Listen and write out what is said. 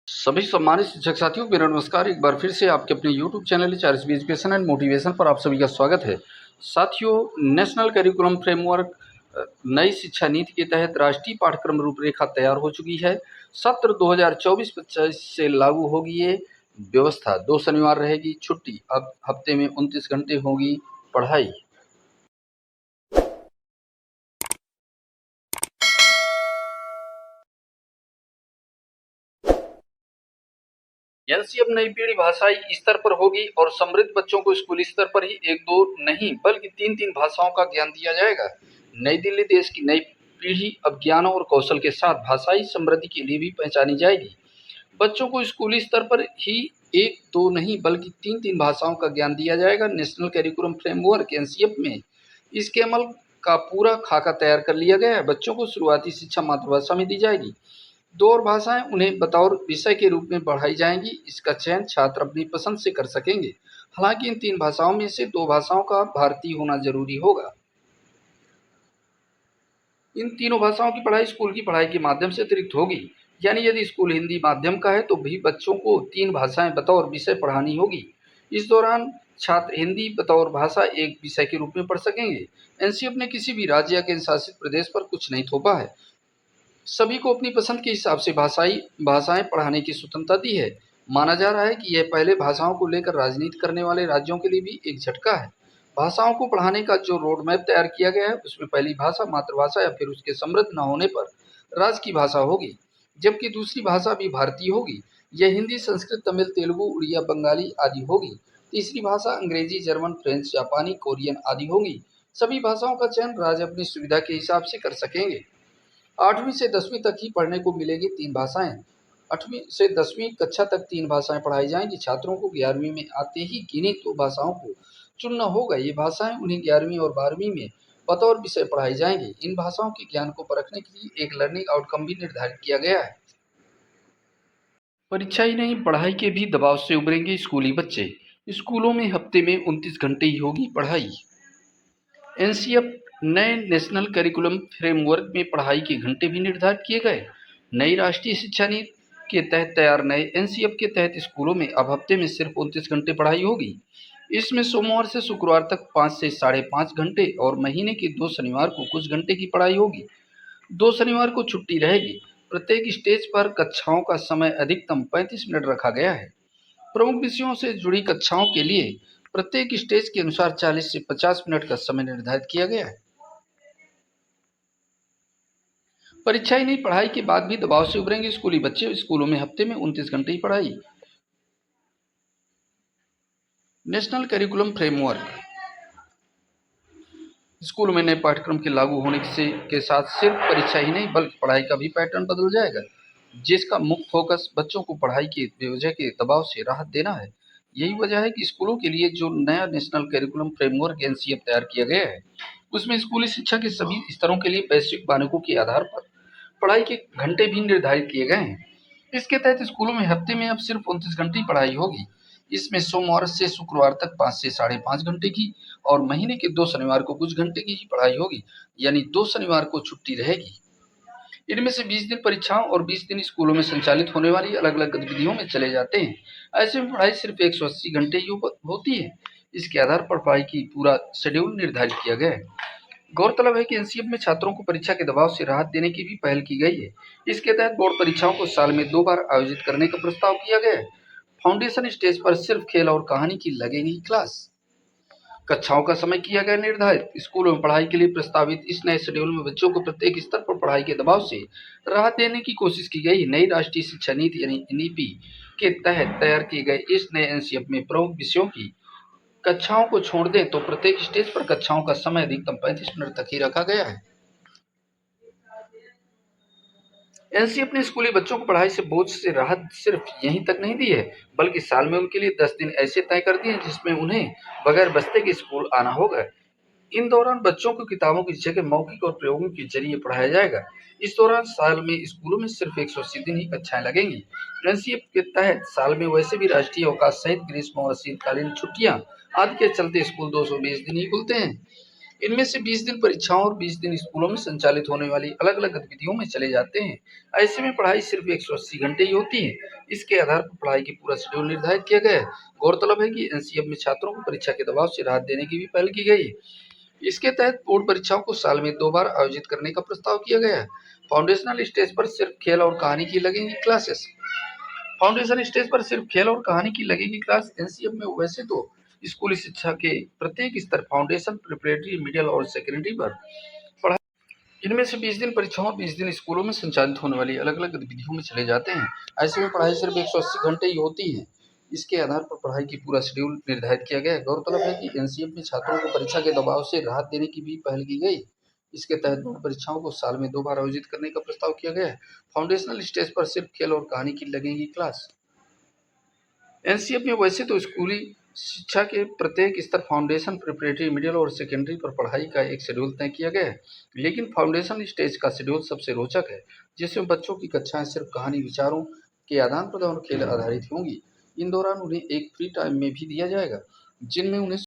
सभी सम्मानित शिक्षक साथियों, मेरा नमस्कार। एक बार फिर से आपके अपने YouTube channel RSB education and motivation पर आप सभी का स्वागत है। साथियों, नेशनल करिकुलम फ्रेमवर्क नई शिक्षा नीति के तहत राष्ट्रीय पाठ्यक्रम रूपरेखा तैयार हो चुकी है। सत्र 2024-25 से लागू होगी ये व्यवस्था। 2 शनिवार रहेगी छुट्टी। अब हफ्ते में 29 घंटे होगी पढ़ाई। एनसीएफ नई पीढ़ी भाषाई स्तर पर होगी और समृद्ध बच्चों को स्कूली स्तर पर ही 1-2 नहीं बल्कि 3-3 भाषाओं का ज्ञान दिया जाएगा। नई दिल्ली देश की नई पीढ़ी अब ज्ञान और कौशल के साथ भाषाई समृद्धि के लिए भी पहचानी जाएगी। बच्चों को स्कूली स्तर पर ही 1-2 नहीं बल्कि 3-3 भाषाओं का ज्ञान दिया जाएगा। नेशनल करिकुलम फ्रेमवर्क एनसीएफ में इसके अमल का पूरा खाका तैयार कर लिया गया है। बच्चों को शुरुआती शिक्षा मातृभाषा में दी जाएगी। 2 और भाषाएं उन्हें बतौर विषय के रूप में पढ़ाई जाएंगी। इसका चयन छात्र अपनी पसंद से कर सकेंगे। हालांकि इन 3 भाषाओं में से 2 भाषाओं का भारतीय होना जरूरी होगा। इन तीनों भाषाओं की पढ़ाई स्कूल की पढ़ाई के माध्यम से अतिरिक्त होगी। यानी यदि स्कूल हिंदी माध्यम का है तो भी बच्चों को 3 भाषाएं बतौर विषय पढ़ानी होगी। इस दौरान छात्र हिंदी बतौर भाषा एक विषय के रूप में पढ़ सकेंगे। एनसीएफ ने किसी भी राज्य या केंद्र शासित प्रदेश पर कुछ नहीं थोपा है। सभी को अपनी पसंद के हिसाब से भाषाएं पढ़ाने की स्वतंत्रता दी है। माना जा रहा है कि यह पहले भाषाओं को लेकर राजनीति करने वाले राज्यों के लिए भी एक झटका है। भाषाओं को पढ़ाने का जो रोड मैप तैयार किया गया है उसमें पहली भाषा मातृभाषा या फिर उसके समृद्ध न होने पर राज्य की भाषा होगी, जबकि दूसरी भाषा भी भारतीय होगी। यह हिंदी, संस्कृत, तमिल, तेलुगु, उड़िया, बंगाली आदि होगी। तीसरी भाषा अंग्रेजी, जर्मन, फ्रेंच, जापानी, कोरियन आदि होगी। सभी भाषाओं का चयन राज्य अपनी सुविधा के हिसाब से कर सकेंगे। 8वीं से 10वीं तक ही पढ़ने को मिलेगी 3 भाषाएं। 8वीं से 10वीं कक्षा तक 3 भाषाएं पढ़ाई जाएंगी। छात्रों को 11वीं में आते ही किन्हीं 2 भाषाओं को चुनना होगा। ये भाषाएं उन्हें 11वीं और 12वीं में बतौर विषय पढ़ाई जाएंगी। इन भाषाओं के ज्ञान को परखने के लिए एक लर्निंग आउटकम भी निर्धारित किया गया है। परीक्षा ही नहीं, पढ़ाई के भी दबाव से उबरेंगे स्कूली बच्चे। स्कूलों में हफ्ते में 29 घंटे ही होगी पढ़ाई। एनसीएफ नए नेशनल करिकुलम फ्रेमवर्क में पढ़ाई के घंटे भी निर्धारित किए गए। नई राष्ट्रीय शिक्षा नीति के तहत तैयार नए एनसीएफ के तहत स्कूलों में अब हफ्ते में सिर्फ 29 घंटे पढ़ाई होगी। इसमें सोमवार से शुक्रवार तक 5 से 5.5 घंटे और महीने के 2 शनिवार को कुछ घंटे की पढ़ाई होगी। 2 शनिवार को छुट्टी रहेगी। प्रत्येक स्टेज पर कक्षाओं का समय अधिकतम 35 मिनट रखा गया है। प्रमुख विषयों से जुड़ी कक्षाओं के लिए प्रत्येक स्टेज के अनुसार 40 से 50 मिनट का समय निर्धारित किया गया है। परीक्षा ही नहीं, पढ़ाई के बाद भी दबाव से उबरेंगे स्कूली बच्चे। स्कूलों में हफ्ते में 29 घंटे ही पढ़ाई। नेशनल करिकुलम फ्रेमवर्क स्कूल में नए पाठ्यक्रम के लागू होने के साथ सिर्फ परीक्षा ही नहीं बल्कि पढ़ाई का भी पैटर्न बदल जाएगा, जिसका मुख्य फोकस बच्चों को पढ़ाई के बेवजह के दबाव से राहत देना है। यही वजह है कि स्कूलों के लिए जो नया नेशनल करिकुलम फ्रेमवर्क एनसीएफ तैयार किया गया है उसमें स्कूली शिक्षा के सभी स्तरों के लिए वैश्विक मानकों के आधार पर पढ़ाई के घंटे भी निर्धारित किए गए हैं। इसके तहत स्कूलों में हफ्ते में अब सिर्फ 29 घंटे ही पढ़ाई होगी। इसमें सोमवार से शुक्रवार तक 5 से 5.5 घंटे की और महीने के 2 शनिवार को कुछ घंटे की ही पढ़ाई होगी। यानी 2 शनिवार को छुट्टी रहेगी। इनमें से 20 दिन परीक्षाओं और 20 दिन स्कूलों में संचालित होने वाली अलग अलग गतिविधियों में चले जाते हैं। ऐसे में पढ़ाई सिर्फ 180 घंटे ही होती है। इसके आधार पर पढ़ाई की पूरा शेड्यूल निर्धारित किया गया है। गौरतलब है कि एनसीएफ में छात्रों को परीक्षा के दबाव से राहत देने की भी पहल की गई है। इसके तहत बोर्ड परीक्षाओं को साल में 2 बार आयोजित करने का प्रस्ताव किया गया है। फाउंडेशन स्टेज पर सिर्फ खेल और कहानी की लगेगी क्लास। कक्षाओं का समय किया गया निर्धारित। स्कूलों में पढ़ाई के लिए प्रस्तावित इस नए शेड्यूल में बच्चों को प्रत्येक स्तर पर पढ़ाई के दबाव से राहत देने की कोशिश की गई। नई राष्ट्रीय शिक्षा नीति यानी एनईपी के तहत तैयार किए गए इस नए एनसीएफ में प्रमुख विषयों की कक्षाओं को छोड़ दें तो प्रत्येक स्टेज पर कक्षाओं का समय अधिकतम 35 मिनट तक ही रखा गया है। एनसीएफ ने स्कूली बच्चों को पढ़ाई से बोझ से राहत सिर्फ यहीं तक नहीं दी है बल्कि साल में उनके लिए 10 दिन ऐसे तय कर दिए हैं जिसमें उन्हें बगैर बस्ते के स्कूल आना होगा। इन दौरान बच्चों को किताबों की जगह मौखिक और प्रयोगों के जरिए पढ़ाया जाएगा। इस दौरान साल में स्कूलों में सिर्फ 180 दिन ही कक्षाएं लगेंगी। एनसीएफ के तहत साल में वैसे भी राष्ट्रीय अवकाश सहित ग्रीष्म और शीतकालीन छुट्टियां आदि के चलते स्कूल 220 दिन ही खुलते हैं। इनमें से 20 दिन परीक्षाओं और 20 दिन स्कूलों में संचालित होने वाली अलग-अलग गतिविधियों में चले जाते हैं। ऐसे में पढ़ाई सिर्फ 180 घंटे ही होती है। इसके आधार पर पढ़ाई की पूरा शेड्यूल निर्धारित किया गया है। गौरतलब है कि एनसीएफ में छात्रों को परीक्षा के दबाव से राहत देने की भी पहल की गई है। इसके तहत बोर्ड परीक्षाओं को साल में 2 बार आयोजित करने का प्रस्ताव किया गया है। फाउंडेशनल स्टेज पर सिर्फ खेल और कहानी की लगेंगी क्लासेस। फाउंडेशन स्टेज पर सिर्फ खेल और कहानी की लगेगी क्लास। एनसीएफ में वैसे तो स्कूली शिक्षा के प्रत्येक स्तर फाउंडेशन, प्रिपरेटरी, मिडिल और सेकेंडरी पर पढ़ाई। इनमें से 20 दिन परीक्षाओं और 20 दिन स्कूलों में संचालित होने वाली अलग-अलग गतिविधियों में चले जाते हैं। ऐसे में पढ़ाई सिर्फ 180 घंटे ही होती है। इसके आधार पर पढ़ाई की पूरा शेड्यूल निर्धारित किया गया है। गौरतलब है कि एनसीएफ में छात्रों को परीक्षा के दबाव से राहत देने की भी पहल की गई। इसके तहत बोर्ड परीक्षाओं को साल में 2 बार आयोजित करने का प्रस्ताव किया गया है। फाउंडेशनल स्टेज पर सिर्फ खेल और कहानी की लगेंगी क्लास। एनसीएफ में वैसे तो स्कूली शिक्षा के प्रत्येक स्तर फाउंडेशन, प्रिपरेटरी, मिडिल और सेकेंडरी पर पढ़ाई का एक शेड्यूल तय किया गया है, लेकिन फाउंडेशन स्टेज का शेड्यूल सबसे रोचक है, जिसमें बच्चों की कक्षाएं सिर्फ कहानी, विचारों के आदान प्रदान और खेल आधारित होंगी। इन दौरान उन्हें एक फ्री टाइम में भी दिया जाएगा, जिनमें उन्हें